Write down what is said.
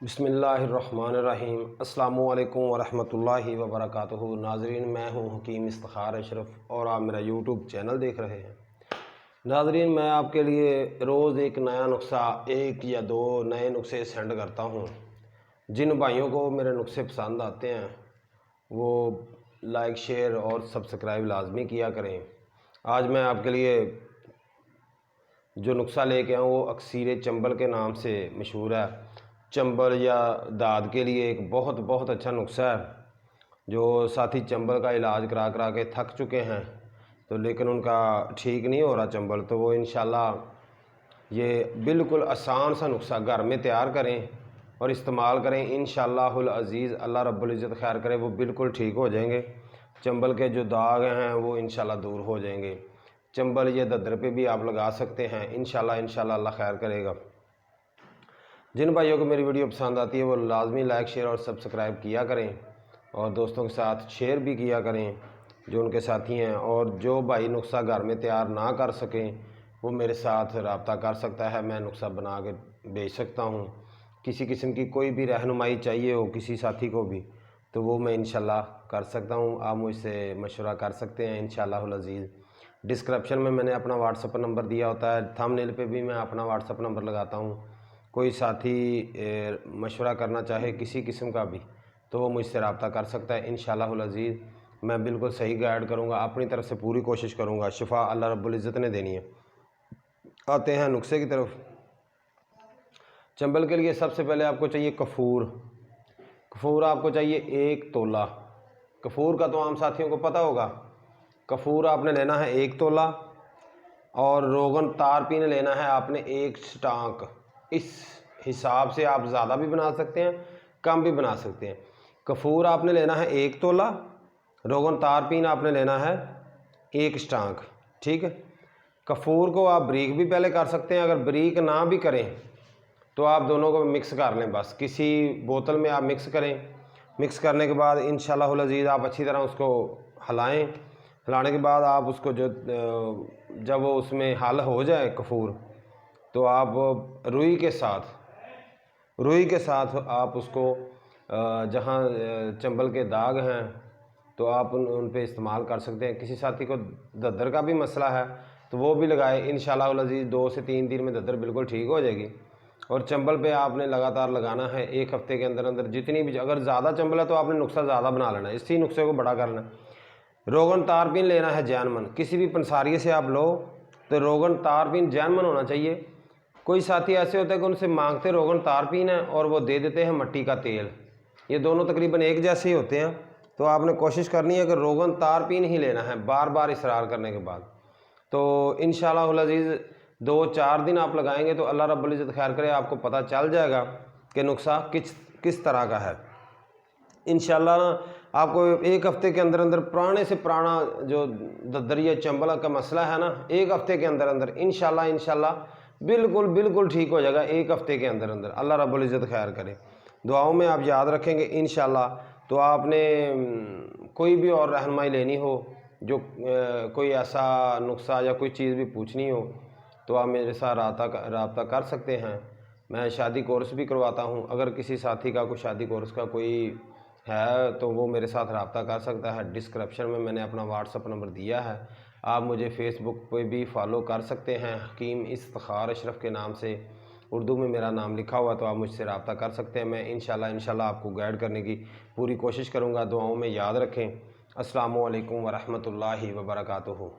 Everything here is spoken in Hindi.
बिस्मिल्लाहिर्रहमानिर्रहीम अस्सलामु अलैकुम वरहमतुल्लाहि वबरकातुहू। नाजरीन, मैं हूं हकीम इफ्तिखार अशरफ और आप मेरा यूट्यूब चैनल देख रहे हैं। नाजरीन, मैं आपके लिए रोज़ एक नया नुस्खा, एक या दो नए नुस्खे सेंड करता हूं। जिन भाइयों को मेरे नुस्खे पसंद आते हैं वो लाइक, शेयर और सब्सक्राइब लाजमी किया करें। आज मैं आपके लिए जो नुस्खा लेके आऊँ वो अक्सीर चंबल के नाम से मशहूर है। चंबल या दाद के लिए एक बहुत बहुत अच्छा नुस्खा है। जो साथी चंबल का इलाज करा करा के थक चुके हैं तो लेकिन उनका ठीक नहीं हो रहा चंबल, तो वो इंशाल्लाह ये बिल्कुल आसान सा नुस्खा घर में तैयार करें और इस्तेमाल करें। इंशाअल्लाहुल अज़ीज़, अल्लाह रब्बुल इज़्ज़त खैर करे, वो बिल्कुल ठीक हो जाएंगे। चंबल के जो दाग हैं वो इंशाल्लाह दूर हो जाएंगे। चंबल या दद्दर पे भी आप लगा सकते हैं। इंशाल्लाह अल्लाह खैर करेगा। जिन भाइयों को मेरी वीडियो पसंद आती है वो लाजमी लाइक, शेयर और सब्सक्राइब किया करें और दोस्तों के साथ शेयर भी किया करें जो उनके साथी हैं। और जो भाई नुस्खा घर में तैयार ना कर सकें वो मेरे साथ रब्ता कर सकता है। मैं नुस्खा बना के भेज सकता हूँ। किसी किस्म की कोई भी रहनुमाई चाहिए हो किसी साथी को भी तो वो मैं इंशाल्लाह कर सकता हूँ। आप मुझसे मशवरा कर सकते हैं इंशाअल्लाहुल अज़ीज़। डिस्क्रिप्शन में मैंने अपना व्हाट्सअप नंबर दिया होता है, थंबनेल पे भी मैं अपना व्हाट्सअप नंबर लगाता हूँ। कोई साथी मशवरा करना चाहे किसी किस्म का भी तो वो मुझसे रब्ता कर सकता है। इंशाअल्लाहुल अज़ीज़ मैं बिल्कुल सही गाइड करूँगा, अपनी तरफ से पूरी कोशिश करूँगा। शिफा अल्लाह रब्बुल इज़्ज़त ने देनी है। आते हैं नुस्खे की तरफ। चंबल के लिए सबसे पहले आपको चाहिए कफूर। कफूर आपको चाहिए 1 तोला। कफूर का तो आम साथियों को पता होगा। कफूर आपने लेना है 1 तोला और रोगन तारपीन लेना है आपने 1 स्टांक। इस हिसाब से आप ज़्यादा भी बना सकते हैं, कम भी बना सकते हैं। कफूर आपने लेना है 1 तोला, रोगन तारपीन आपने लेना है 1 स्टांक। ठीक है। कफूर को आप बारीक भी पहले कर सकते हैं, अगर बारीक ना भी करें तो आप दोनों को मिक्स कर लें। बस किसी बोतल में आप मिक्स करें। मिक्स करने के बाद इंशाअल्लाहुल अज़ीज़ आप अच्छी तरह उसको हिलाएं। हिलाने के बाद आप उसको जब वो उसमें हल हो जाए कफूर तो आप रुई के साथ आप उसको जहाँ चंबल के दाग हैं तो आप उन पे इस्तेमाल कर सकते हैं। किसी साथी को दद्दर का भी मसला है तो वो भी लगाए। इंशाअल्लाहुल अज़ीज़ 2 से 3 दिन में दद्दर बिल्कुल ठीक हो जाएगी। और चंबल पे आपने लगातार लगाना है 1 हफ्ते के अंदर अंदर। जितनी भी, अगर ज़्यादा चंबल है तो आपने नुस्खा ज़्यादा बना लेना है, इसी नुस्खे को बड़ा करना है। रोगन तारपीन लेना है जैनमन। किसी भी पंसारिये से आप लो तो रोगन तारपीन जैनमन होना चाहिए। कोई साथी ऐसे होते हैं कि उनसे मांगते रोगन तारपीन है और वो दे देते हैं मट्टी का तेल। ये दोनों तकरीबन एक जैसे ही होते हैं। तो आपने कोशिश करनी है कि रोगन तारपीन ही लेना है बार बार इसरार करने के बाद। तो इंशाअल्लाहुल अज़ीज़ 2-4 दिन आप लगाएंगे तो अल्लाह रब्बुल इज़्ज़त खैर करे, आपको पता चल जाएगा कि नुस्खा किस तरह का है। इंशाअल्लाह आपको 1 हफ्ते के अंदर अंदर पुराने से पुराना जो दद्दरिया चंबल का मसला है ना, 1 हफ्ते के अंदर अंदर इंशाअल्लाह बिल्कुल ठीक हो जाएगा। 1 हफ्ते के अंदर अंदर अल्लाह रब्बुल इज़्ज़त खैर करे। दुआओं में आप याद रखेंगे इंशाअल्लाह। तो आपने कोई भी और रहनुमाई लेनी हो, जो कोई ऐसा नुस्खा या कोई चीज़ भी पूछनी हो तो आप मेरे साथ रब्ता कर सकते हैं। मैं शादी कोर्स भी करवाता हूँ। अगर किसी साथी का कोई शादी कोर्स का कोई है तो वो मेरे साथ रब्ता कर सकता है। डिस्क्रिप्शन में मैंने अपना व्हाट्सअप नंबर दिया है। आप मुझे फ़ेसबुक पे भी फॉलो कर सकते हैं, हकीम इफ्तिखार अशरफ के नाम से। उर्दू में मेरा नाम लिखा हुआ तो आप मुझसे रब्ता कर सकते हैं। मैं इंशाल्लाह आपको गाइड करने की पूरी कोशिश करूँगा। दुआओं में याद रखें। अस्सलामु अलैकुम वरहमतुल्लाहि वबरकातुहू।